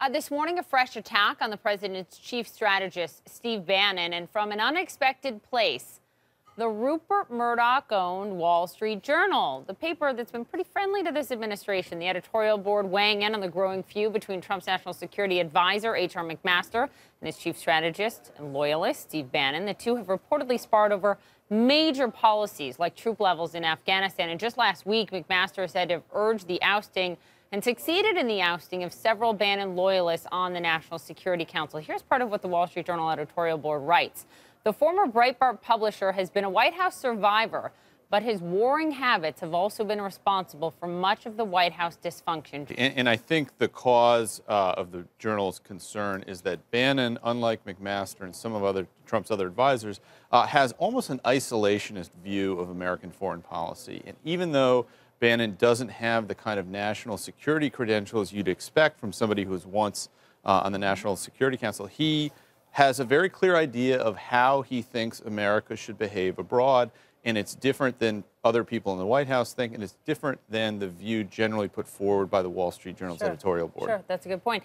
This morning, a fresh attack on the president's chief strategist, Steve Bannon, and from an unexpected place, the Rupert Murdoch-owned Wall Street Journal, the paper that's been pretty friendly to this administration. The editorial board weighing in on the growing feud between Trump's national security advisor, H.R. McMaster, and his chief strategist and loyalist, Steve Bannon. The two have reportedly sparred over major policies like troop levels in Afghanistan. And just last week, McMaster said to have urged the ousting and succeeded in the ousting of several Bannon loyalists on the National Security Council. Here's part of what the Wall Street Journal editorial board writes. The former Breitbart publisher has been a White House survivor, but his warring habits have also been responsible for much of the White House dysfunction. And I think the cause of the Journal's concern is that Bannon, unlike McMaster and some of Trump's other advisors, has almost an isolationist view of American foreign policy. And even though Bannon doesn't have the kind of national security credentials you'd expect from somebody who was once on the National Security Council, he has a very clear idea of how he thinks America should behave abroad, and it's different than other people in the White House think, and it's different than the view generally put forward by the Wall Street Journal's editorial board. Sure, that's a good point.